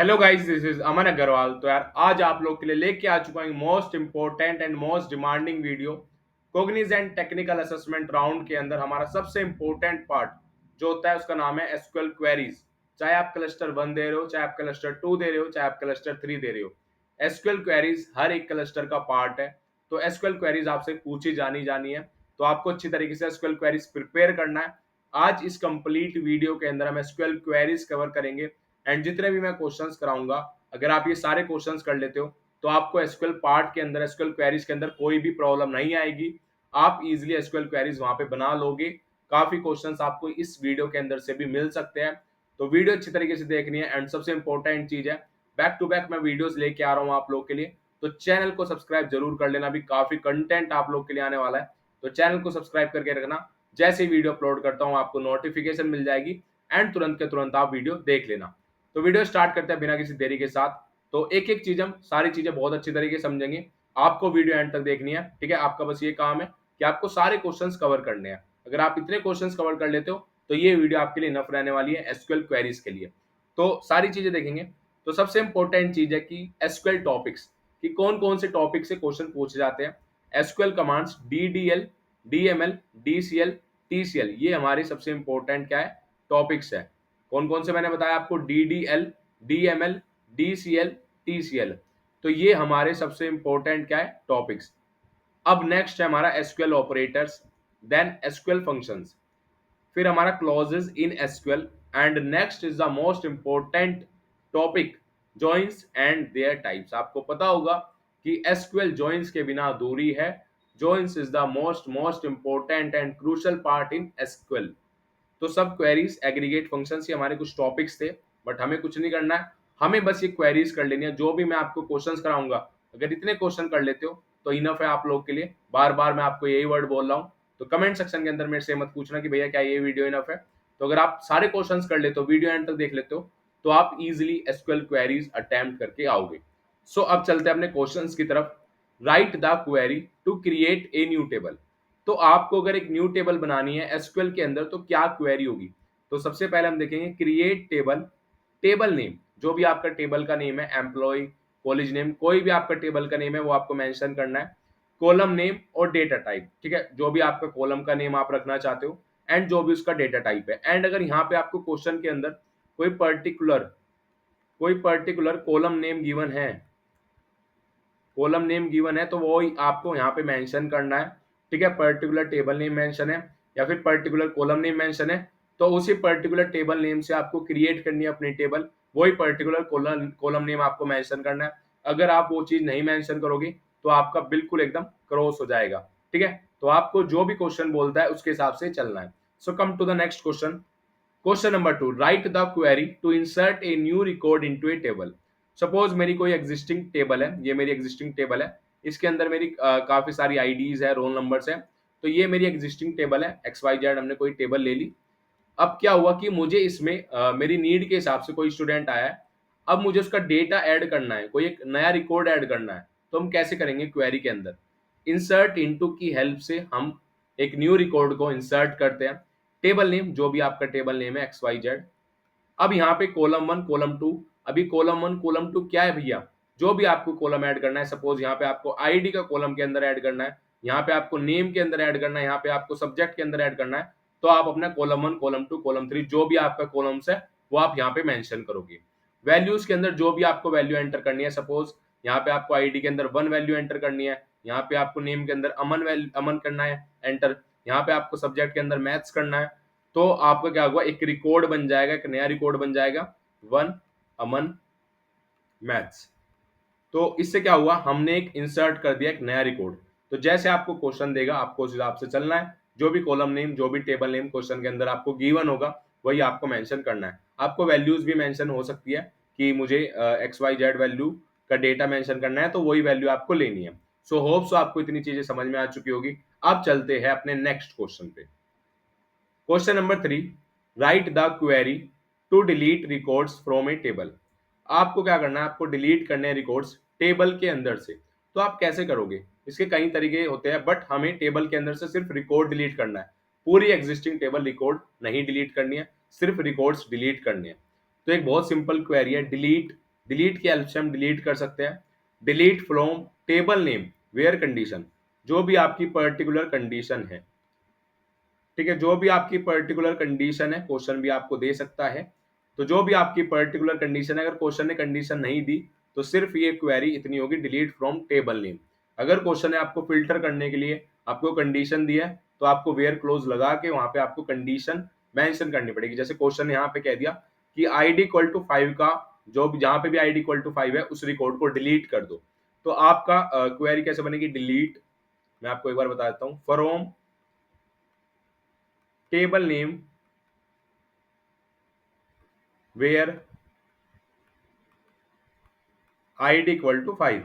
Hello guys, this is अमन अग्रवाल। तो यार आज आप लोग के लिए लेके आ चुका हूँ most important and most demanding video. Cognizant technical assessment round के अंदर हमारा सबसे इंपॉर्टेंट पार्ट जो होता है उसका नाम है एसक्यूएल क्वेरीज। चाहे आप क्लस्टर 1 दे रहे हो, चाहे आप क्लस्टर 2 दे रहे हो, चाहे आप क्लस्टर 3 दे रहे हो, एसक्यूएल क्वेरीज हर एक क्लस्टर का पार्ट है। तो एसक्यूएल क्वेरीज आपसे पूछी जानी जानी है, तो आपको अच्छी तरीके से एसक्यूएल क्वेरीज प्रिपेयर करना है। आज इस कंप्लीट वीडियो के अंदर हम एसक्यूएल क्वेरीज कवर करेंगे एंड जितने भी मैं क्वेश्चंस कराऊंगा, अगर आप ये सारे क्वेश्चंस कर लेते हो तो आपको एसक्यूएल पार्ट के अंदर, एसक्यूएल क्वेरीज के अंदर कोई भी प्रॉब्लम नहीं आएगी। आप इजीली एसक्यूएल क्वेरीज वहां पे बना लोगे। काफी क्वेश्चंस आपको इस वीडियो के अंदर से भी मिल सकते हैं, तो वीडियो अच्छी तरीके से देखनी है। एंड सबसे इंपॉर्टेंट चीज है, बैक टू बैक मैं वीडियोस लेके आ रहा हूँ आप लोग के लिए, तो चैनल को सब्सक्राइब जरूर कर लेना। अभी काफी कंटेंट आप लोग के लिए आने वाला है, तो चैनल को सब्सक्राइब करके रखना। जैसे ही वीडियो अपलोड करता हूँ आपको नोटिफिकेशन मिल जाएगी एंड तुरंत के तुरंत आप वीडियो देख लेना। तो वीडियो स्टार्ट करते हैं बिना किसी देरी के साथ। तो एक एक चीज, हम सारी चीजें बहुत अच्छी तरीके से समझेंगे। आपको वीडियो एंड तक देखनी है, ठीक है। आपका बस ये काम है कि आपको सारे क्वेश्चंस कवर करने हैं। अगर आप इतने क्वेश्चंस कवर कर लेते हो तो ये वीडियो आपके लिए इनफ रहने वाली है एसक्यूएल क्वेरीज के लिए। तो सारी चीजें देखेंगे। तो सबसे इंपॉर्टेंट चीज है कि एसक्यूएल टॉपिक्स, कि कौन कौन से टॉपिक से क्वेश्चन पूछे जाते हैं। SQL commands DDL, DML, DCL, TCL, ये हमारी सबसे इंपॉर्टेंट क्या है, टॉपिक्स है। कौन कौन से मैंने बताया आपको, डीडीएल, डीएमएल, डीसीएल, टीसीएल। तो ये हमारे सबसे इंपॉर्टेंट क्या है, टॉपिक्स। अब नेक्स्ट है हमारा SQL operators, then SQL functions, फिर हमारा clauses in SQL, and next is the most important topic, joins and their types. आपको पता होगा कि एसक्यूएल जॉइंस के बिना अधूरी है। Joins is the most most important and crucial part in SQL. तो सब क्वेरीज, एग्रीगेट फंक्शंस, ये हमारे कुछ टॉपिक्स थे, बट हमें कुछ नहीं करना है। हमें बस ये क्वेरीज कर लेनी है। जो भी मैं आपको क्वेश्चंस कराऊंगा, अगर इतने क्वेश्चन कर लेते हो तो इनफ है आप लोग के लिए। बार बार मैं आपको यही वर्ड बोल रहा हूँ, तो कमेंट सेक्शन के अंदर मेरे से मत पूछना कि भैया क्या ये वीडियो इनफ है। तो अगर आप सारे क्वेश्चंस कर लेते हो, वीडियो एंड तक देख लेते हो, तो आप इजिली एसक्यूएल क्वेरीज अटेम्प्ट करके आओगे। सो अब चलते हैं अपने क्वेश्चंस की तरफ। Write the query to create a new table. तो आपको अगर एक न्यू टेबल बनानी है एसक्यूएल के अंदर, तो क्या क्वेरी होगी। तो सबसे पहले हम देखेंगे क्रिएट टेबल। टेबल नेम, जो भी आपका टेबल का नेम है, एम्प्लॉय, कॉलेज नेम, कोई भी आपका टेबल का नेम है वो आपको मेंशन करना है। कॉलम नेम और डेटा टाइप, ठीक है, जो भी आपका कॉलम का नेम आप रखना चाहते हो एंड जो भी उसका डेटा टाइप है। एंड अगर यहाँ पे आपको क्वेश्चन के अंदर कोई पर्टिकुलर कॉलम नेम गिवन है, कॉलम नेम गिवन है, तो वो ही आपको यहाँ पे मेंशन करना है, ठीक है। पर्टिकुलर टेबल नेम मेंशन है या फिर पर्टिकुलर कॉलम नेम मेंशन है, तो उसी पर्टिकुलर टेबल नेम से आपको क्रिएट करनी है अपनी टेबल। वही पर्टिकुलर कॉलम नेम आपको मेंशन करना है। अगर आप वो चीज नहीं मेंशन करोगे तो आपका बिल्कुल एकदम क्रॉस हो जाएगा, ठीक है। तो आपको जो भी क्वेश्चन बोलता है उसके हिसाब से चलना है। So come to the next question. Question number 2, write the query to insert a new record into a table. Suppose मेरी कोई एग्जिस्टिंग टेबल है, ये मेरी एग्जिस्टिंग टेबल है, इसके अंदर मेरी काफी सारी आईडीज है, रोल नंबर्स है। तो ये मेरी एग्जिस्टिंग टेबल है, एक्स वाई जेड, हमने कोई टेबल ले ली। अब क्या हुआ कि मुझे इसमें मेरी नीड के हिसाब से कोई स्टूडेंट आया है। अब मुझे उसका डेटा ऐड करना है, कोई एक नया रिकॉर्ड ऐड करना है। तो हम कैसे करेंगे, क्वेरी के अंदर इंसर्ट इनटू की हेल्प से हम एक न्यू रिकॉर्ड को इंसर्ट करते हैं। टेबल नेम, जो भी आपका टेबल नेम है, एक्स वाई जेड। अब यहाँ पे कॉलम 1, कॉलम 2। अभी कॉलम 1, कॉलम 2 क्या है भैया, जो भी आपको कॉलम ऐड करना है। सपोज यहाँ पे आपको आईडी का कॉलम के अंदर ऐड करना है, यहाँ पे आपको नेम के अंदर ऐड करना है, यहाँ पे आपको सब्जेक्ट के अंदर ऐड करना है। तो आप अपना कॉलम 1, कॉलम 2, कॉलम 3, जो भी आपका कॉलम्स है वो आप यहाँ पे मेंशन करोगे। वैल्यूज के अंदर जो भी आपको वैल्यू एंटर करनी है, सपोज यहाँ पे आपको आईडी के अंदर 1 वैल्यू एंटर करनी है, यहाँ पे आपको नेम के अंदर अमन करना है एंटर, यहाँ पे आपको सब्जेक्ट के अंदर मैथ्स करना है। तो आपका क्या हुआ, एक रिकॉर्ड बन जाएगा, एक नया रिकॉर्ड बन जाएगा, 1 अमन मैथ्स। तो इससे क्या हुआ, हमने एक इंसर्ट कर दिया एक नया रिकॉर्ड। तो जैसे आपको क्वेश्चन देगा आपको उस हिसाब से चलना है। जो भी कॉलम नेम, जो भी टेबल नेम क्वेश्चन के अंदर आपको गिवन होगा वही आपको मेंशन करना है। आपको वैल्यूज भी मेंशन हो सकती है कि मुझे एक्स वाई जेड वैल्यू का डेटा मेंशन करना है, तो वही वैल्यू आपको लेनी है। सो होप सो आपको इतनी चीजें समझ में आ चुकी होगी। अब चलते हैं अपने नेक्स्ट क्वेश्चन पे। Question number 3, write the query to delete records from a table. आपको क्या करना है, आपको डिलीट करने हैं रिकॉर्ड्स टेबल के अंदर से। तो आप कैसे करोगे, इसके कई तरीके होते हैं, बट हमें टेबल के अंदर से सिर्फ रिकॉर्ड डिलीट करना है। पूरी एग्जिस्टिंग टेबल रिकॉर्ड नहीं डिलीट करनी है, सिर्फ रिकॉर्ड्स डिलीट करनी है। तो एक बहुत सिंपल क्वेरी है, डिलीट डिलीट की हेल्प से हम डिलीट कर सकते हैं। Delete from table name where condition, जो भी आपकी पर्टिकुलर कंडीशन है, ठीक है, जो भी आपकी पर्टिकुलर कंडीशन है, क्वेश्चन भी आपको दे सकता है। तो जो भी आपकी पर्टिकुलर कंडीशन है, अगर क्वेश्चन ने कंडीशन नहीं दी तो सिर्फ ये क्वेरी इतनी होगी, डिलीट फ्रॉम टेबल नेम। अगर क्वेश्चन ने आपको फिल्टर करने के लिए आपको कंडीशन दी है तो आपको वेयर क्लोज लगा के वहां पे आपको कंडीशन मेंशन करनी पड़ेगी। जैसे क्वेश्चन ने यहाँ पे कह दिया कि आईडी इक्वल टू 5 का जो भी जहां पे भी आईडी इक्वल टू 5 है उस रिकॉर्ड को डिलीट कर दो। तो आपका क्वेरी कैसे बनेगी, डिलीट, मैं आपको एक बार बता देता हूं, from table name where ID equal to 5।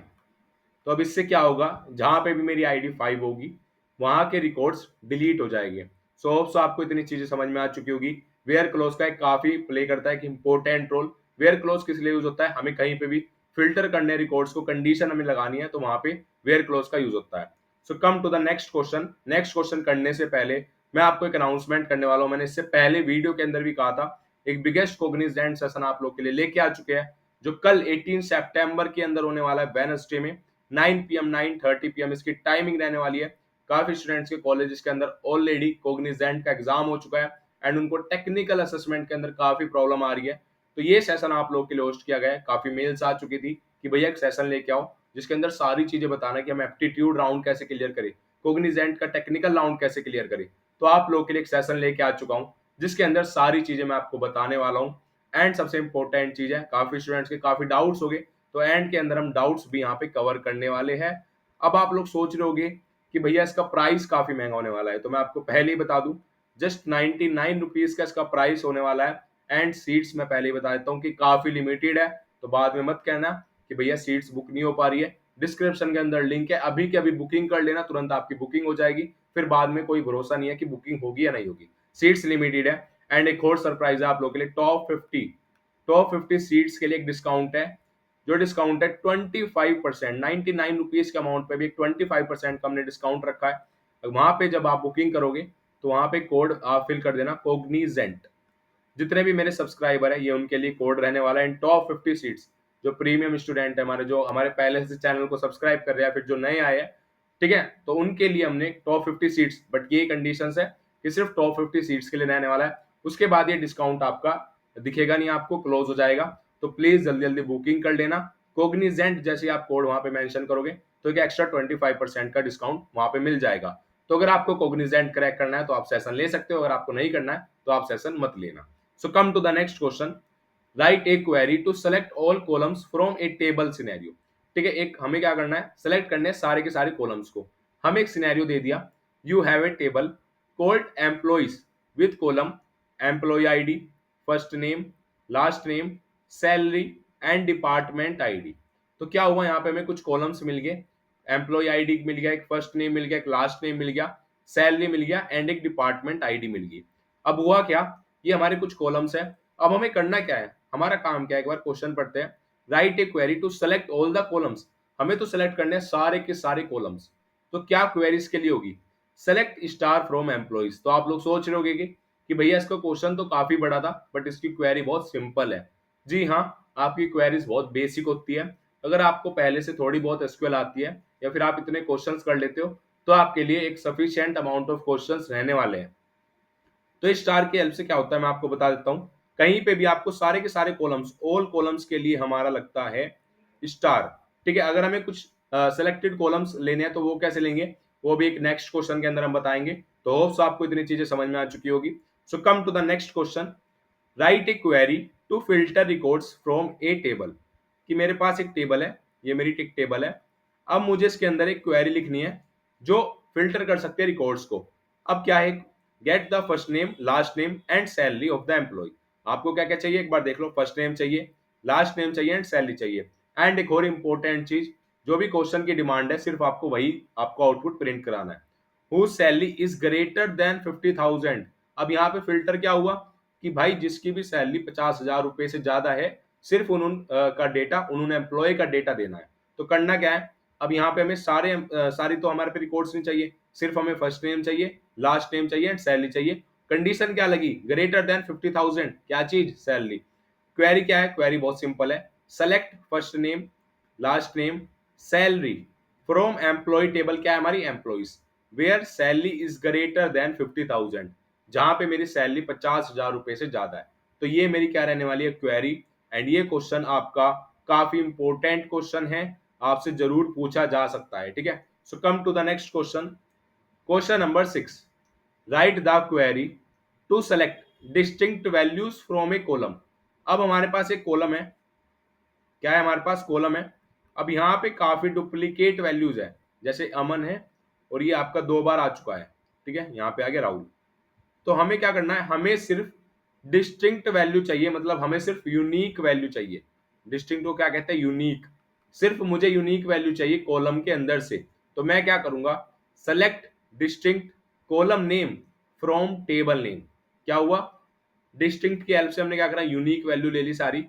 तो अब इससे क्या होगा, जहां पे भी मेरी आईडी 5 होगी वहां के रिकॉर्ड्स डिलीट हो जाएंगे। सो आपको इतनी चीजें समझ में आ चुकी होगी। वेयर क्लोज का एक काफी प्ले करता है कि इंपॉर्टेंट रोल। वेयर क्लोज किस लिए यूज होता है, हमें कहीं पे भी फिल्टर करने रिकॉर्ड्स को कंडीशन हमें लगानी है तो वहां पे वेयर क्लोज का यूज होता है। So come to the next question. Next question करने से पहले मैं आपको एक अनाउंसमेंट करने वाला हूं। मैंने इससे पहले वीडियो के अंदर भी कहा था, एक बिगेस्ट कोग्निजेंट सेशन आप लोग के लिए लेके आ चुके हैं, जो कल 18 सितंबर के अंदर होने वाला है, वेडनेसडे में 9 पीएम 9:30 पीएम इसकी टाइमिंग रहने वाली है। काफी स्टूडेंट्स के कॉलेजेस के अंदर ऑलरेडी कोग्निजेंट का एग्जाम हो चुका है एंड उनको टेक्निकल असेसमेंट के अंदर काफी प्रॉब्लम आ रही है। तो ये सेशन आप लोग के लिए होस्ट किया गया है। काफी मेल्स आ चुकी थी कि भैया एक सेशन लेके आओ जिसके अंदर सारी चीजें बताना कि हम एप्टीट्यूड राउंड कैसे क्लियर करें, कोग्निजेंट का टेक्निकल राउंड कैसे क्लियर करें। तो आप लोग के लिए एक सेशन लेके आ चुका हूँ जिसके अंदर सारी चीजें मैं आपको बताने वाला हूँ। एंड सबसे इंपॉर्टेंट चीज है, काफी स्टूडेंट्स के काफी डाउट्स हो गए, तो एंड के अंदर हम डाउट्स भी यहाँ पे कवर करने वाले हैं। अब आप लोग सोच रहे होंगे कि भैया इसका प्राइस काफी महंगा होने वाला है, तो मैं आपको पहले ही बता दूं, जस्ट 99 रुपीज का इसका प्राइस होने वाला है। एंड सीट्स मैं पहले ही बता देता हूँ कि काफी लिमिटेड है, तो बाद में मत कहना कि भैया सीट्स बुक नहीं हो पा रही है। डिस्क्रिप्शन के अंदर लिंक है, अभी के अभी बुकिंग कर लेना, तुरंत आपकी बुकिंग हो जाएगी। फिर बाद में कोई भरोसा नहीं है कि बुकिंग होगी या नहीं होगी, सीट्स लिमिटेड है। एंड एक और सरप्राइज है आप लोगों के लिए, टॉप 50 सीट्स के लिए एक डिस्काउंट है, जो डिस्काउंट है 25%। 99 रुपीज के अमाउंट पे भी 25% का हमने डिस्काउंट रखा है। वहां पे जब आप बुकिंग करोगे तो वहां पे कोड आप फिल कर देना, कोग्निजेंट। जितने भी मेरे सब्सक्राइबर है ये उनके लिए कोड रहने वाला है। इन टॉप 50 सीट्स जो प्रीमियम स्टूडेंट है हमारे, जो हमारे पहले से चैनल को सब्सक्राइब कर रहे हैं, फिर जो नए आए हैं, ठीक है, तो उनके लिए हमने टॉप 50 सीट्स, बट ये कंडीशन है कि सिर्फ टॉप 50 सीट्स के लिए रहने वाला है। उसके बाद ये डिस्काउंट आपका दिखेगा नहीं, आपको क्लोज हो जाएगा। तो प्लीज जल्दी जल्दी बुकिंग कर लेना। कोग्निजेंट जैसे आप कोड वहां पे मेंशन करोगे तो एक एक्स्ट्रा 25% का डिस्काउंट वहां पे मिल जाएगा। तो अगर आपको कोग्निजेंट क्रैक करना है तो आप सेशन ले सकते हो, अगर आपको नहीं करना है तो आप सेशन मत लेना। So come to the next question. Write a query to select all columns from a table scenario. ठीक है, एक हमें क्या करना है, सेलेक्ट करने सारे के सारे कॉलम्स को। हमें एक सिनेरियो दे दिया, you have a table called employees with column employee ID, first name, last name, salary and department ID. तो क्या हुआ, यहाँ पे हमें कुछ कॉलम्स मिल गए, एम्प्लॉय आईडी मिल गया, एक फर्स्ट नेम मिल गया, एक लास्ट नेम मिल गया, सैलरी मिल गया एंड एक डिपार्टमेंट आईडी मिल गई। अब हुआ क्या, ये हमारे कुछ कॉलम्स है। अब हमें करना क्या है, हमारा काम क्या है, एक बार क्वेश्चन पढ़ते हैं। Write a query to select all the columns. हमें तो सेलेक्ट करने हैं सारे के सारे कॉलम्स। तो क्या क्वेरी इसके लिए होगी, सेलेक्ट स्टार फ्रॉम एम्प्लॉइज। तो आप लोग सोच रहे होंगे कि भैया इसका क्वेश्चन तो काफी बड़ा था बट इसकी क्वेरी बहुत सिंपल है। जी हाँ, आपकी क्वेरीज बहुत बेसिक होती है। अगर आपको पहले से थोड़ी बहुत एसक्यूएल आती है या फिर आप इतने क्वेश्चंस कर लेते हो तो आपके लिए एक सफिशिएंट अमाउंट ऑफ क्वेश्चंस रहने वाले हैं। तो इस स्टार की हेल्प से क्या होता है मैं आपको बता देता हूं। कहीं पे भी आपको सारे के सारे कॉलम्स, ऑल कॉलम्स के लिए हमारा लगता है स्टार। ठीक है, अगर हमें कुछ सेलेक्टेड कॉलम्स लेने हैं तो वो कैसे लेंगे, वो भी एक नेक्स्ट क्वेश्चन के अंदर हम बताएंगे। तो होप्स आपको इतनी चीजें समझ में आ चुकी होगी। So come to the next question. Write a query to filter records from a table. कि मेरे पास एक टेबल है, ये मेरी टिक टेबल है। अब मुझे इसके अंदर एक क्वेरी लिखनी है जो फिल्टर कर सकते हैं रिकॉर्ड्स को। अब क्या है, get the first name, last name and salary of the employee. आपको क्या क्या चाहिए एक बार देख लो, फर्स्ट नेम चाहिए, लास्ट नेम चाहिए एंड सैलरी चाहिए। एंड एक और इंपॉर्टेंट चीज, जो भी क्वेश्चन की डिमांड है सिर्फ आपको वही आपको आउटपुट प्रिंट कराना है। Whose salary is greater than 50,000। अब यहाँ पे फिल्टर क्या हुआ कि भाई जिसकी भी सैलरी 50,000 रुपए से ज्यादा है, सिर्फ का डेटा उन्होंने एम्प्लॉय का डेटा देना है। तो करना क्या है, अब यहाँ पे हमें सारी तो हमारे पे रिकॉर्ड्स नहीं चाहिए, सिर्फ हमें फर्स्ट नेम चाहिए, लास्ट नेम चाहिए एंड सैलरी चाहिए। कंडीशन क्या लगी, ग्रेटर देन 50,000, क्या चीज, सैलरी। क्वेरी क्या है, क्वेरी बहुत सिंपल है, select first name last name salary from employee table, क्या है हमारी employees, where salary is greater than 50,000, जहां पे मेरी सैलरी 50,000 रुपए से ज्यादा है। तो ये मेरी क्या रहने वाली है क्वेरी, एंड ये क्वेश्चन आपका काफी इंपॉर्टेंट क्वेश्चन है, आपसे जरूर पूछा जा सकता है, ठीक है। So come to the next question, question number 6, write the query to select distinct values from a column. अब हमारे पास एक कॉलम है, क्या है हमारे पास कॉलम है। अब यहाँ पे काफी डुप्लीकेट वैल्यूज है, जैसे अमन है और ये आपका 2 बार आ चुका है, ठीक है, यहाँ पे आ गया राहुल। तो हमें क्या करना है, हमें सिर्फ डिस्टिंक्ट वैल्यू चाहिए, मतलब हमें सिर्फ यूनिक वैल्यू चाहिए। डिस्टिंक्ट को क्या कहते हैं, यूनिक, सिर्फ मुझे यूनिक वैल्यू चाहिए कॉलम के अंदर से। तो मैं क्या करूंगा, select distinct column name from table name. क्या हुआ, डिस्टिंक्ट की हेल्प से हमने क्या करा, यूनिक वैल्यू ले ली सारी।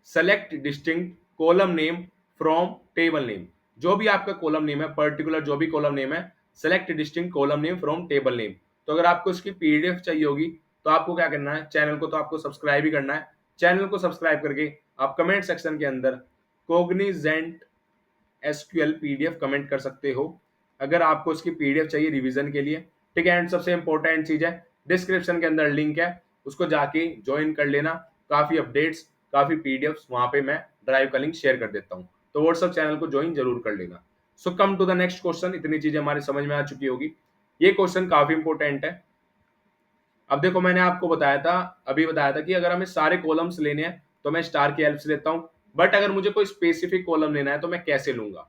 Select distinct column name from table name, जो भी आपका कॉलम नेम है, पर्टिकुलर जो भी कॉलम नेम है, select distinct column name from table name. तो अगर आपको इसकी पीडीएफ चाहिए होगी तो आपको क्या करना है, चैनल को तो आपको सब्सक्राइब ही करना है। चैनल को सब्सक्राइब करके आप कमेंट सेक्शन के अंदर कोग्निजेंट एसक्यूएल पीडीएफ कमेंट कर सकते हो, अगर आपको इसकी पीडीएफ चाहिए रिवीजन के लिए, ठीक है। एंड सबसे इंपॉर्टेंट चीज है, डिस्क्रिप्शन के अंदर लिंक है, उसको जाके ज्वाइन कर लेना। काफी अपडेट्स, काफी पीडीएफ्स वहां पे मैं ड्राइव का लिंक शेयर कर देता हूँ, तो व्हाट्सएप चैनल को ज्वाइन जरूर कर लेना। So come to the next question, इतनी चीजें हमारी समझ में आ चुकी होगी। ये क्वेश्चन काफी इंपॉर्टेंट है। अब देखो, मैंने आपको बताया था, अभी बताया था कि अगर हमें सारे कॉलम्स लेने हैं तो मैं स्टार की हेल्प से लेता हूँ, बट अगर मुझे कोई स्पेसिफिक कॉलम लेना है तो मैं कैसे लूंगा।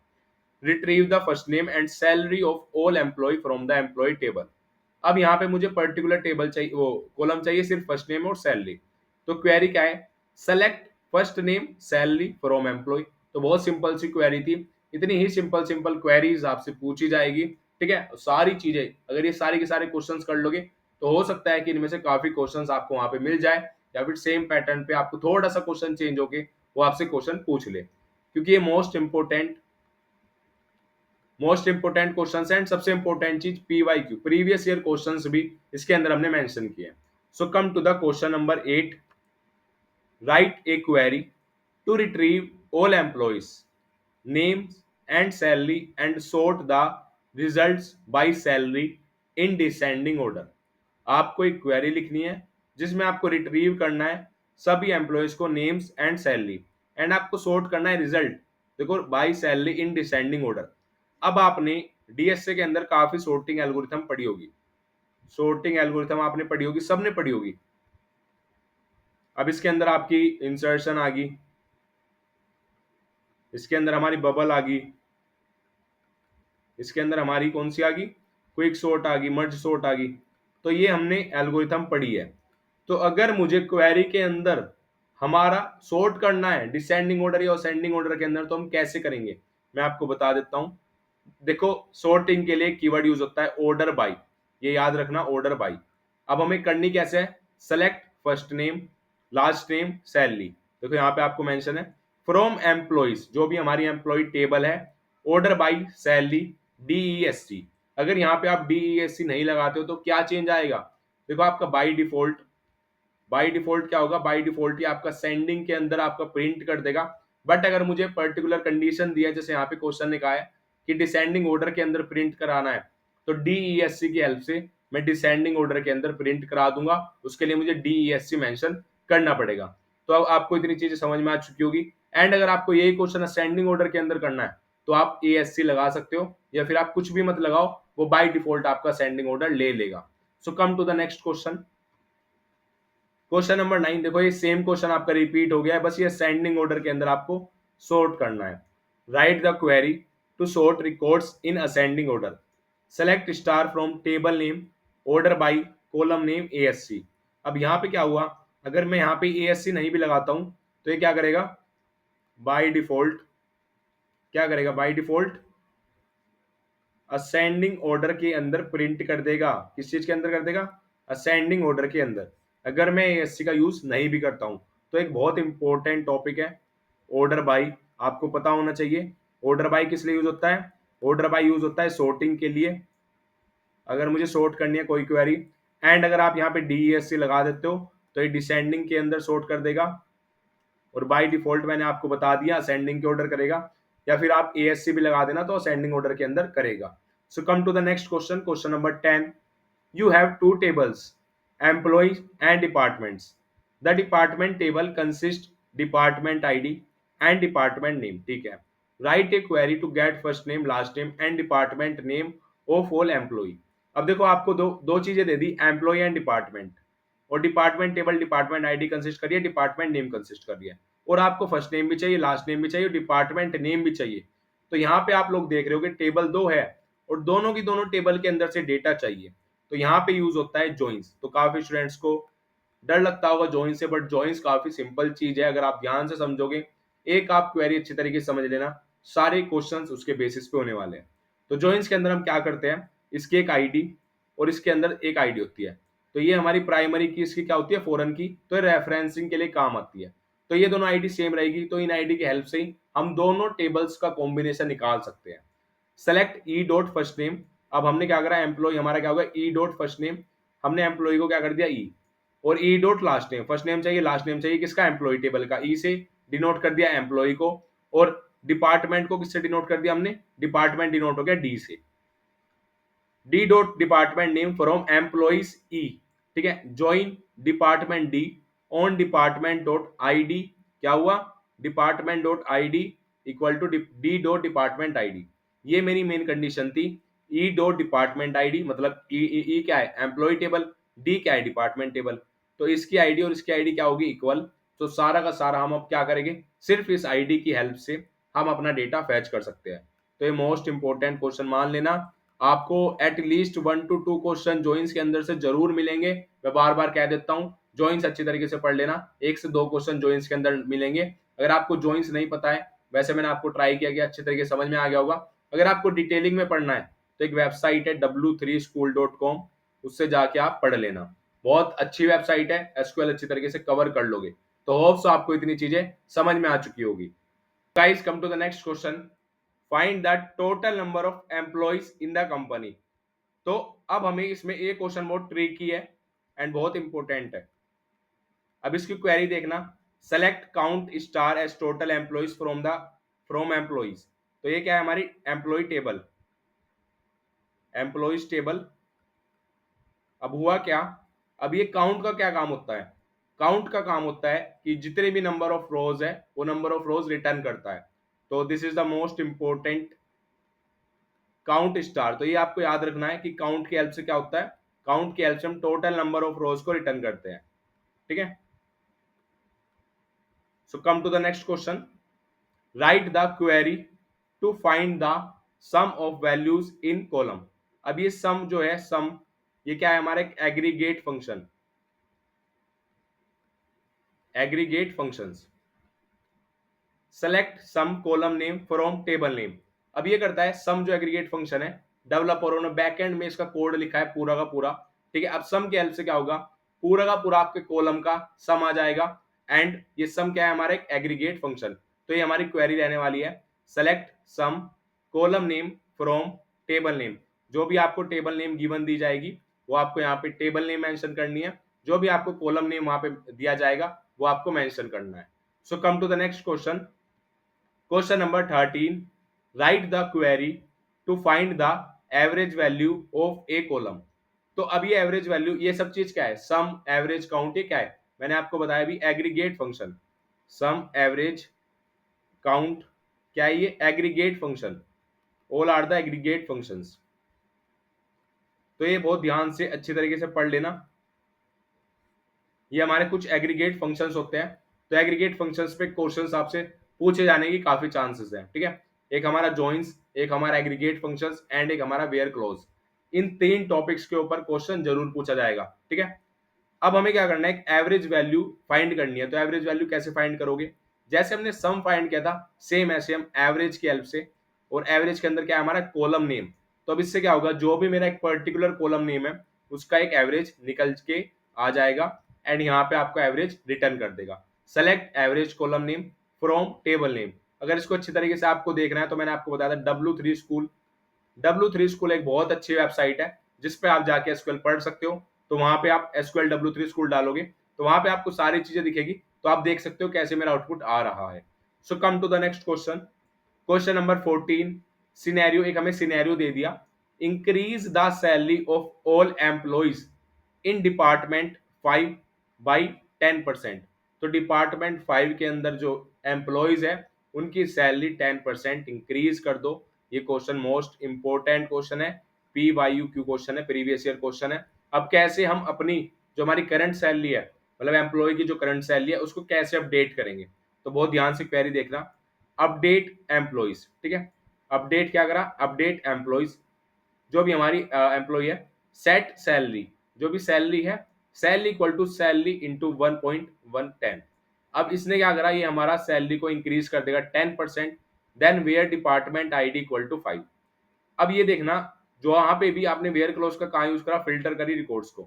Retrieve the first name and salary of all employee from the employee table. अब यहाँ पे मुझे पर्टिकुलर टेबल चाहिए, वो कॉलम चाहिए सिर्फ फर्स्ट नेम और सैलरी। तो क्वेरी क्या है, select first name salary from employ. तो बहुत सिंपल सी क्वेरी थी, इतनी ही सिंपल सिंपल क्वेरीज आपसे पूछी जाएगी, ठीक है। सारी चीजें अगर ये सारी के सारे क्वेश्चंस कर लोगे तो हो सकता है कि इनमें से काफी क्वेश्चंस आपको वहां पे मिल जाए, या फिर सेम पैटर्न पे आपको थोड़ा सा क्वेश्चन चेंज होके वो आपसे क्वेश्चन पूछ ले, क्योंकि ये मोस्ट इंपोर्टेंट क्वेश्चंस एंड सबसे इंपॉर्टेंट चीज पीवाईक्यू, प्रीवियस ईयर क्वेश्चंस भी इसके अंदर हमने मेंशन किए। So come to the question number 8, write a query to retrieve all employees names and salary and sort the results by salary in descending order. आपको एक query लिखनी है जिसमें आपको रिट्रीव करना है सभी एम्प्लॉयज को नेम्स एंड सैलरी, एंड आपको सॉर्ट करना है रिजल्ट, देखो bye salary in descending order. अब आपने डीएसए के अंदर काफी सॉर्टिंग एल्गोरिथम पढ़ी होगी, सॉर्टिंग एल्गोरिथम आपने पढ़ी होगी, सबने पढ़ी होगी। अब इसके अंदर आपकी इंसर्शन आ गई, इसके अंदर हमारी बबल आ गई, इसके अंदर हमारी कौन सी आ गई, क्विक सॉर्ट आ गई, मर्ज सॉर्ट आ गई। तो ये हमने एल्गोरिथम पढ़ी है। तो अगर मुझे क्वेरी के अंदर हमारा सॉर्ट करना है डिसेंडिंग ऑर्डर या असेंडिंग ऑर्डर के अंदर, तो हम कैसे करेंगे, मैं आपको बता देता हूं। देखो, सॉर्टिंग के लिए कीवर्ड यूज होता है ऑर्डर बाय, ये याद रखना, ऑर्डर बाय। अब हमें करनी कैसे है, select first name last name salary. देखो यहाँ पे आपको मेंशन है फ्रॉम एम्प्लॉइज, जो भी हमारी एम्प्लॉय टेबल है, ऑर्डर बाय सैलरी डीईएससी। अगर यहाँ पे आप डीईएससी नहीं लगाते हो तो क्या चेंज आएगा, देखो आपका बाय डिफॉल्ट क्या होगा, बाय डिफॉल्ट ही आपका सेंडिंग के अंदर आपका प्रिंट कर देगा। बट अगर मुझे पर्टिकुलर कंडीशन दिया है, जैसे यहाँ पे क्वेश्चन ने कहा है कि डिसेंडिंग ऑर्डर के अंदर प्रिंट कराना है, तो डीईएससी की हेल्प से मैं डिसेंडिंग ऑर्डर के अंदर प्रिंट करा दूंगा, उसके लिए मुझे डीईएससी मेंशन करना पड़ेगा। तो अब आपको इतनी चीजें समझ में आ चुकी होगी। एंड अगर आपको यही क्वेश्चन असेंडिंग ऑर्डर के अंदर करना है तो आप एएससी लगा सकते हो, या फिर आप कुछ भी मत लगाओ, वो बाय डिफॉल्ट आपका असेंडिंग ऑर्डर ले लेगा। So come to the next question, question number 9। देखो ये सेम क्वेश्चन आपका रिपीट हो गया है, बस ये असेंडिंग ऑर्डर के अंदर आपको सॉर्ट करना है। Write the query to sort records in ascending order, select star from table name order by column name ASC. अब यहाँ पे क्या हुआ, अगर मैं यहाँ पे एएससी नहीं भी लगाता हूं तो ये क्या करेगा, बाय डिफॉल्ट क्या करेगा, बाय डिफॉल्ट असेंडिंग ऑर्डर के अंदर प्रिंट कर देगा। किस चीज के अंदर कर देगा, असेंडिंग ऑर्डर के अंदर, अगर मैं एएससी का यूज नहीं भी करता हूं। तो एक बहुत इंपॉर्टेंट टॉपिक है ऑर्डर बाय, आपको पता होना चाहिए। ऑर्डर बाय किस लिए यूज होता है, ऑर्डर बाय यूज होता है सॉर्टिंग के लिए, अगर मुझे सॉर्ट करनी है कोई क्वेरी। एंड अगर आप यहाँ पे डीईएससी लगा देते हो तो ये डिसेंडिंग के अंदर सॉर्ट कर देगा, और बाय डिफॉल्ट मैंने आपको बता दिया असेंडिंग के ऑर्डर करेगा, या फिर आप ASC भी लगा देना तो असेंडिंग ऑर्डर के अंदर करेगा। So come to the next question, question number 10। You have two tables, employees and departments. The department table consists department ID and department name. ठीक है, write a query to get first name, last name and department name of all employee. अब देखो आपको दो दो चीजें दे दी, employ and department, और department table department ID consist कर रही है, डिपार्टमेंट नेम कंसिस्ट कर रही है, और आपको फर्स्ट नेम भी चाहिए, लास्ट नेम भी चाहिए, डिपार्टमेंट नेम भी चाहिए। तो यहाँ पे आप लोग देख रहे हो कि टेबल दो है और दोनों की दोनों टेबल के अंदर से डेटा चाहिए, तो यहाँ पे यूज होता है जॉइंस। तो काफी स्टूडेंट्स को डर लगता होगा जॉइंस से, बट जॉइंस काफी सिंपल चीज है, अगर आप ध्यान से समझोगे, एक आप क्वेरी अच्छी तरीके से समझ लेना, सारे क्वेश्चंस उसके बेसिस पे होने वाले हैं। तो जॉइंस के अंदर हम क्या करते हैं, इसकी एक आईडी और इसके अंदर एक आईडी होती है, तो ये हमारी प्राइमरी की इसकी क्या होती है, फॉरेन की, तो रेफरेंसिंग के लिए काम आती है। तो ये दोनों आईडी सेम रहेगी, तो इन आईडी की हेल्प से ही हम दोनों टेबल्स का कॉम्बिनेशन निकाल सकते हैं। Select E dot first name, अब हमने क्या करा, एम्प्लॉय हमारा क्या होगा ई डॉट फर्स्ट नेम, हमने एम्प्लॉय को क्या कर दिया ई, और E dot last name, first name चाहिए लास्ट नेम चाहिए किसका, एम्प्लॉय टेबल का, ई से डिनोट कर दिया एम्प्लॉय को, और डिपार्टमेंट को किससे डिनोट कर दिया हमने, डिपार्टमेंट डिनोट हो गया डी से, D dot department name from employees E, ठीक है, join department D on department dot ID, क्या हुआ, department dot ID equal to D dot department ID. ये मेरी मेन कंडीशन थी, ई डॉट डिपार्टमेंट आईडी मतलब ई क्या है, एम्प्लॉय टेबल, डी क्या है, डिपार्टमेंट टेबल, तो इसकी आईडी और इसकी आईडी क्या होगी, इक्वल। तो सारा का सारा हम अब क्या करेंगे, सिर्फ इस आईडी की हेल्प से हम अपना डेटा फैच कर सकते हैं। तो ये मोस्ट इंपॉर्टेंट क्वेश्चन मान लेना, आपको एटलीस्ट 1 to 2 क्वेश्चन जॉइंस के अंदर से जरूर मिलेंगे। मैं बार बार कह देता हूँ, जॉइंस अच्छी तरीके से पढ़ लेना, 1 से 2 क्वेश्चन जॉइंस के अंदर मिलेंगे। अगर आपको जॉइंस नहीं पता है, वैसे मैंने आपको ट्राई किया कि अच्छे तरीके से समझ में आ गया होगा। अगर आपको डिटेलिंग में पढ़ना है तो एक वेबसाइट है w3school.com, उससे जाके आप पढ़ लेना, बहुत अच्छी वेबसाइट है, एसक्यूएल अच्छी तरीके से कवर कर लोगे। तो होप्स आपको इतनी चीजें समझ में आ चुकी होगी। Guys come to the next question, find the total number of employees in the company. तो अब हमें इसमें एक क्वेश्चन बहुत ट्रिकी है एंड बहुत इंपॉर्टेंट है। अब इसकी क्वेरी देखना, select count star as total employees from employees. तो ये क्या है, हमारी एम्प्लॉय टेबल, एम्प्लॉइज टेबल। अब हुआ क्या, अब ये काउंट का क्या काम होता है, काउंट का काम होता है कि जितने भी नंबर ऑफ रोज है वो नंबर ऑफ रोज रिटर्न करता है। तो this is the most important count star. तो ये आपको याद रखना है कि काउंट की हेल्प से क्या होता है, काउंट की हेल्प से हम टोटल नंबर ऑफ रोज को रिटर्न करते हैं, ठीक है। So come to the next question, write the query to find the sum of values in column. अब ये सम जो है, सम ये क्या है, हमारा एक aggregate function, aggregate functions. Select sum column name from table name. अब ये करता है सम, जो एग्रीगेट फंक्शन है, डेवलपरों ने बैकएंड में इसका कोड लिखा है पूरा का पूरा, ठीक है। अब सम की हेल्प से क्या होगा, पूरा का पूरा आपके कॉलम का सम आ जाएगा, एंड ये सम क्या है, हमारा एक एग्रीगेट फंक्शन। तो ये हमारी क्वेरी रहने वाली है, select sum column name from table name. जो भी आपको टेबल नेम गिवन दी जाएगी वो आपको यहाँ पे टेबल नेम मेंशन करनी है, जो भी आपको कॉलम नेम वहां पे दिया जाएगा वो आपको मेंशन करना है। So come to the next question, question number 13, write the query to find the average value of a column. तो अब ये एवरेज वैल्यू, ये सब चीज क्या है, सम एवरेज काउंट, ये क्या है, मैंने आपको बताया भी aggregate function, sum average count क्या है, ये aggregate function, all are the aggregate functions. तो ये बहुत ध्यान से अच्छी तरीके से पढ़ लेना, ये हमारे कुछ एग्रीगेट फंक्शंस होते हैं। तो एग्रीगेट फंक्शंस पे क्वेश्चंस आपसे पूछे जाने की काफी चांसेस हैं, ठीक है। एक हमारा जॉइंस, एक हमारा एग्रीगेट फंक्शंस एंड एक हमारा वेयर क्लोज, इन 3 टॉपिक्स के ऊपर क्वेश्चन जरूर पूछा जाएगा, ठीक है। अब हमें क्या करना है, एक एवरेज वैल्यू फाइंड करनी है। तो एवरेज वैल्यू कैसे फाइंड करोगे, जैसे हमने सम फाइंड किया था सेम ऐसे हम एवरेज की हेल्प से, और एवरेज के अंदर क्या है, हमारा कॉलम नेम। तो अब इससे क्या होगा, जो भी मेरा एक पर्टिकुलर कॉलम नेम है उसका एक एवरेज निकल के आ जाएगा, एंड यहाँ पे आपको एवरेज रिटर्न कर देगा। Select average column name from table name. अगर इसको अच्छी तरीके से आपको देखना है तो मैंने आपको बताया था W3 स्कूल, W3 स्कूल एक बहुत अच्छी वेबसाइट है जिसपे आप जाके एसक्यूएल पढ़ सकते हो। तो वहां पे आप एसक्यूएल W3 स्कूल डालोगे तो वहां पे आपको सारी चीजें दिखेगी। तो आप देख सकते हो कैसे मेरा आउटपुट आ रहा है। So come to the next question, question number 14। Scenario, एक हमें सिनेरियो दे दिया, increase the salary of all employees in department 5 by 10%। तो डिपार्टमेंट 5 के अंदर जो एम्प्लॉइज है उनकी सैलरी 10% इंक्रीज कर दो। ये क्वेश्चन मोस्ट इंपोर्टेंट क्वेश्चन है, P Y you Q question है, प्रीवियस ईयर क्वेश्चन है। अब कैसे हम अपनी जो हमारी करंट सैलरी है, मतलब एम्प्लॉय की जो करंट सैलरी है उसको कैसे अपडेट करेंगे, तो बहुत ध्यान से क्वेरी देखना। अपडेट एम्प्लॉइज, ठीक है, अपडेट क्या करा, अपडेट एम्प्लॉइज, जो भी हमारी एम्प्लॉय है, सेट सैलरी, जो भी सैलरी है, salary equal to salary into 1.110। अब इसने क्या करा, ये हमारा सैलरी को इंक्रीज कर देगा 10%, then where department ID equal to 5। अब ये देखना, जो वहां पे भी आपने वेयर क्लोज का कहा यूज करा, फिल्टर करी रिकॉर्ड्स को,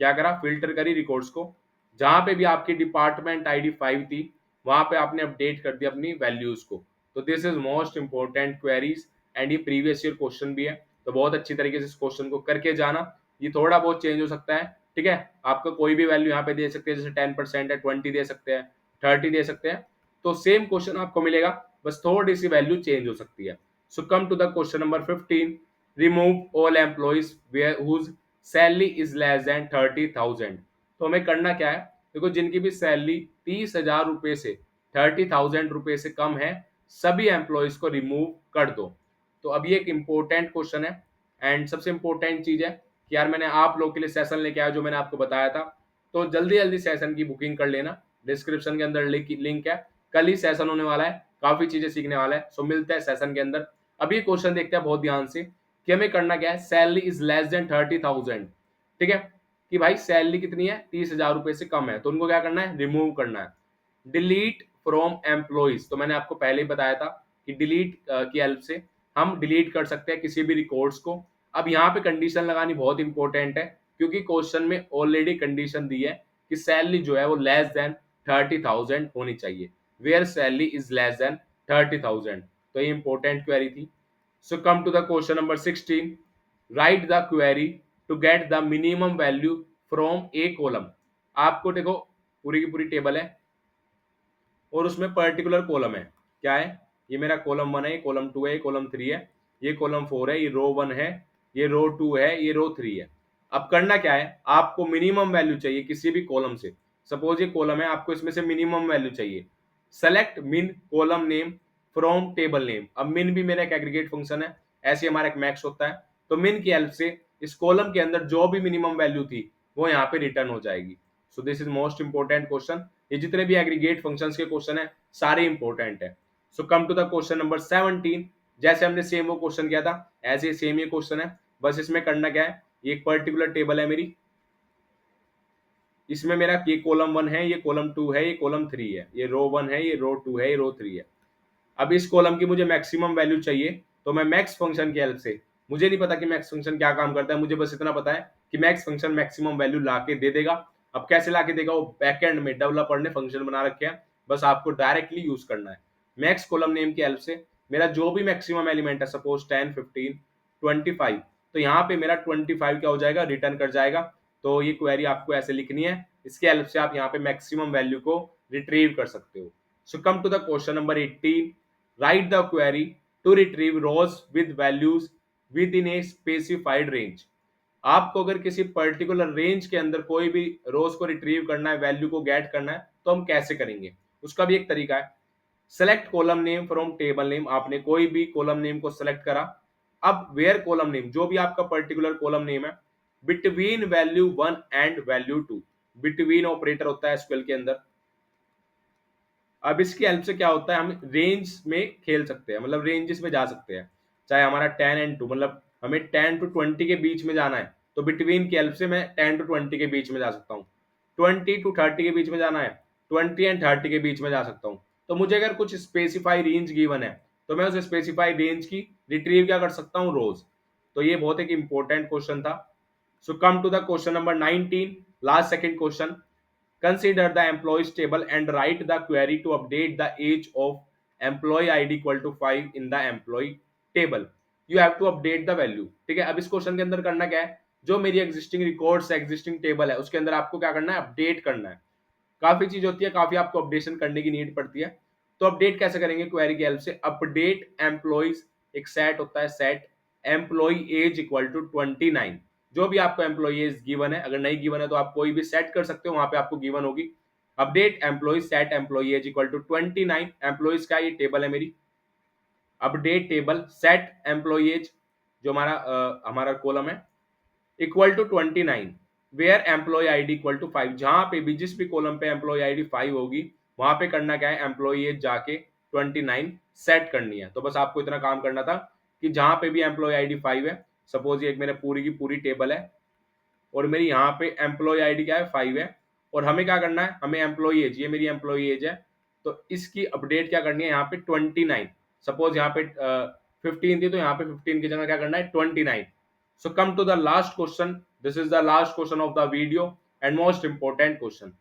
क्या करा, फिल्टर करी रिकॉर्ड्स को, जहां पे भी आपकी डिपार्टमेंट आईडी 5 थी वहां पे आपने अपडेट कर दिया अपनी वैल्यूज को। तो this is most important queries and ये प्रीवियस ईयर क्वेश्चन भी है, तो बहुत अच्छी तरीके से इस क्वेश्चन को करके जाना। ये थोड़ा बहुत चेंज हो सकता है, ठीक है, आपका कोई भी वैल्यू यहाँ पे दे सकते हैं, जैसे 10% है, 20 दे सकते हैं, 30 दे सकते हैं, तो सेम क्वेश्चन आपको मिलेगा, बस थोड़ी सी वैल्यू चेंज हो सकती है। So come to the question number 15। Remove all employees whose salary is less than 30,000। तो हमें करना क्या है, देखो जिनकी भी सैलरी 30,000 रुपए से 30,000 रुपए से कम है, सभी एम्प्लॉयज को रिमूव कर दो। तो अब ये एक इंपॉर्टेंट क्वेश्चन है एंड सबसे इंपॉर्टेंट चीज है कि यार मैंने आप लोग के लिए सेशन लेके आया जो मैंने आपको बताया था, तो जल्दी जल्दी सेशन की बुकिंग कर लेना, डिस्क्रिप्शन के अंदर लिंक है, कल ही सेशन होने वाला है, काफी चीजें सीखने वाला है। सो मिलते हैं सेशन के अंदर। अब ये क्वेश्चन देखते हैं बहुत ध्यान से कि हमें करना क्या है, सैलरी इज लेस देन 30,000, ठीक है, कि भाई सैलरी कितनी है, 30,000 रुपए से कम है, तो उनको क्या करना है, रिमूव करना है। डिलीट फ्रॉम एम्प्लॉइज, तो मैंने आपको पहले ही बताया था कि डिलीट की हेल्प से हम डिलीट कर सकते हैं किसी भी रिकॉर्ड्स को। अब यहाँ पे कंडीशन लगानी बहुत इंपॉर्टेंट है, क्योंकि क्वेश्चन में ऑलरेडी कंडीशन दी है कि सैलरी जो है वो लेस देन 30,000 होनी चाहिए, where salary is less than 30,000। तो ये इंपॉर्टेंट क्वेरी थी। So come to the question number 16। Write the query to get the minimum value from a column. आपको देखो पूरी की पूरी टेबल है और उसमें पर्टिकुलर कॉलम है, क्या है, ये मेरा कॉलम 1 है, ये कॉलम 2 है, ये कॉलम 3 है, ये कॉलम 4 है, ये रो 1 है, ये रो 2 है, ये रो 3 है। अब करना क्या है, आपको मिनिमम वैल्यू चाहिए किसी भी कॉलम से। सपोज ये कॉलम है, आपको इसमें से मिनिमम वैल्यू चाहिए। सेलेक्ट मिन column name from table name. अब मिन भी मेरा एक एग्रीगेट फंक्शन है, ऐसे हमारा एक मैक्स होता है, तो मिन की हेल्प से इस कॉलम के अंदर जो भी मिनिमम वैल्यू थी वो यहाँ पे रिटर्न हो जाएगी। So this is most important question. ये जितने भी एग्रीगेट फंक्शंस के क्वेश्चन है सारे इंपॉर्टेंट है। So come to the question number 17। जैसे हमने सेम वो क्वेश्चन किया था ऐसे सेम ये क्वेश्चन है, बस इसमें करना क्या है, ये एक पर्टिकुलर टेबल है मेरी, इसमें मेरा ये कॉलम 1 है, ये कॉलम 2 है, ये कॉलम 3 है, ये रो 1 है, ये रो 2 है, ये रो 3 है। अब इस कॉलम की मुझे मैक्सिमम वैल्यू चाहिए, तो मैं मैक्स फंक्शन की हेल्प से, मुझे नहीं पता कि मैक्स फंक्शन क्या काम करता है, मुझे बस इतना पता है कि मैक्स फंक्शन मैक्सिमम वैल्यू ला के दे देगा। अब कैसे ला के देगा, वो बैकएंड में डेवलपर ने फंक्शन बना रखे हैं, बस आपको डायरेक्टली यूज करना है। मैक्स कॉलम नेम की हेल्प से मेरा जो भी मैक्सिमम एलिमेंट है, सपोज 10, 15, 25, तो यहाँ पे मेरा 25 क्या हो जाएगा, रिटर्न कर जाएगा। तो ये क्वेरी आपको ऐसे लिखनी है, इसके हेल्प से आप यहाँ पे मैक्सिमम वैल्यू को रिट्रीव कर सकते हो। So come to the question number 18। Write the query to retrieve rows with values within a specified range. आपको अगर किसी पर्टिकुलर रेंज के अंदर कोई भी रोज को रिट्रीव करना है, वैल्यू को गेट करना है, तो हम कैसे करेंगे, उसका भी एक तरीका है। Select column name from table name, आपने कोई भी कॉलम नेम को सेलेक्ट करा। अब वेयर कॉलम नेम, जो भी आपका पर्टिकुलर कॉलम नेम है, between value 1 and value 2, between operator होता है एसक्यूएल के अंदर। अब इसकी हेल्प से क्या होता है, हम रेंज में खेल सकते हैं, मतलब रेंजेस में जा सकते हैं, चाहे हमारा 10 एंड 2, मतलब हमें 10 to 20 के बीच में जाना है, तो बिटवीन की हेल्प से मैं 10 to 20 के बीच में जा सकता हूँ। 20 to 30 के बीच में जाना है, 20 एंड 30 के बीच में जा सकता हूँ। तो मुझे अगर कुछ स्पेसिफाई रेंज गिवन है, तो मैं उस स्पेसिफाई रेंज की रिट्रीव क्या कर सकता हूँ, रोज। तो ये बहुत एक इंपॉर्टेंट क्वेश्चन था। So come to the question number 19, last second question. Consider the employees table and write the query to update the age of employee ID equal to 5 in the employee table. You have to update the value। ठीक है, अब इस question के अंदर करना क्या है, जो मेरी एग्जिस्टिंग रिकॉर्ड्स एग्जिस्टिंग टेबल है उसके अंदर आपको क्या करना है, अपडेट करना है। काफी चीज होती है, काफी आपको अपडेशन करने की नीड पड़ती है। तो अपडेट कैसे करेंगे क्वेरी की हेल्प से? अपडेट एम्प्लॉइज, एक सेट होता है, set employee age equal to 29। जो भी आपको एम्प्लॉय एज गिवन है, अगर नहीं गिवन है तो आप कोई भी सेट कर सकते हो, वहां पे आपको गिवन होगी। Update employee set employee age equal to 29। Employees का ये टेबल है मेरी, update table set employee age जो हमारा कॉलम है equal to 29, where employee ID equal to 5। जहां पे भी जिस भी कॉलम पे एम्प्लॉय आईडी 5 होगी, वहां पे करना क्या है, एम्प्लॉय एज जाके 29 सेट करनी है। तो बस आपको इतना काम करना था कि जहां पे भी एम्प्लॉय आईडी 5 है, सपोज ये एक मेरे पूरी की पूरी टेबल है और मेरी यहाँ पे एम्प्लॉय आईडी क्या है, 5 है, और हमें क्या करना है, हमें एम्प्लॉय एज, ये मेरी एम्प्लॉय एज है, तो इसकी अपडेट क्या करनी है यहाँ पे 29। सपोज यहाँ पे 15 थी, तो यहाँ पे 15 की जगह क्या करना है, 29। So come to the last question, this is the last question of the video and most important question.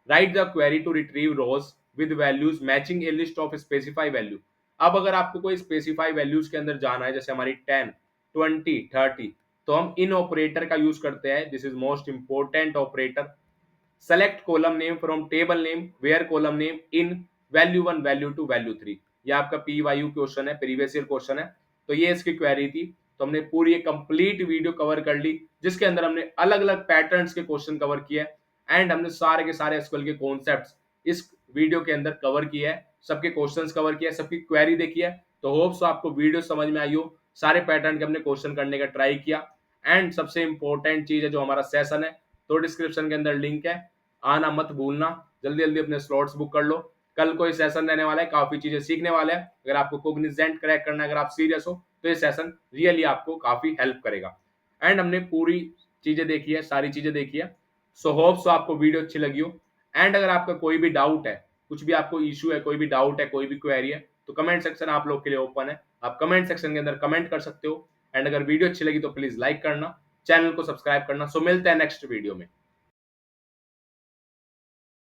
Write the query to retrieve rows with values matching a list of specify value. अब अगर आपको कोई specify values के अंदर जाना है, जैसे हमारी 10, 20, 30, तो हम इन ऑपरेटर का यूज करते हैं। This is most important operator. Select column name from table name where column name in value 1 value 2 value 3। ये आपका पी वाई यू क्वेश्चन है, प्रीवियस ईयर क्वेश्चन है। तो ये इसकी क्वेरी थी। तो हमने पूरी एक कंप्लीट वीडियो कवर कर ली, जिसके अंदर हमने अलग अलग पैटर्न्स के क्वेश्चन कवर किए एंड हमने सारे के सारे एसक्यूएल के कॉन्सेप्ट्स इस वीडियो के अंदर कवर किए है, सबके क्वेश्चंस कवर किए, सबकी क्वेरी देखी है। तो होप्स आपको वीडियो समझ में आई हो, सारे पैटर्न के हमने क्वेश्चन करने का ट्राई किया। एंड सबसे इंपॉर्टेंट चीज है जो हमारा सेशन है, तो डिस्क्रिप्शन के अंदर लिंक है, आना मत भूलना। जल्दी जल्दी अपने स्लॉट्स बुक कर लो, कल कोई सेशन रहने वाला है, काफी चीजें सीखने वाले हैं। अगर आपको कोग्निजेंट क्रैक करना है, अगर आप सीरियस हो, तो ये सेशन रियली आपको काफी हेल्प करेगा। एंड हमने पूरी चीजें देखी है, सारी चीजें देखी है। सो होप सो आपको वीडियो अच्छी लगी हो। एंड अगर आपका कोई भी डाउट है, कुछ भी आपको इश्यू है, कोई भी डाउट है, कोई भी क्वेरी है, तो कमेंट सेक्शन आप लोग के लिए ओपन है। आप कमेंट सेक्शन के अंदर कमेंट कर सकते हो। एंड अगर वीडियो अच्छी लगी तो प्लीज लाइक करना, चैनल को सब्सक्राइब करना। सो मिलते हैं नेक्स्ट वीडियो में।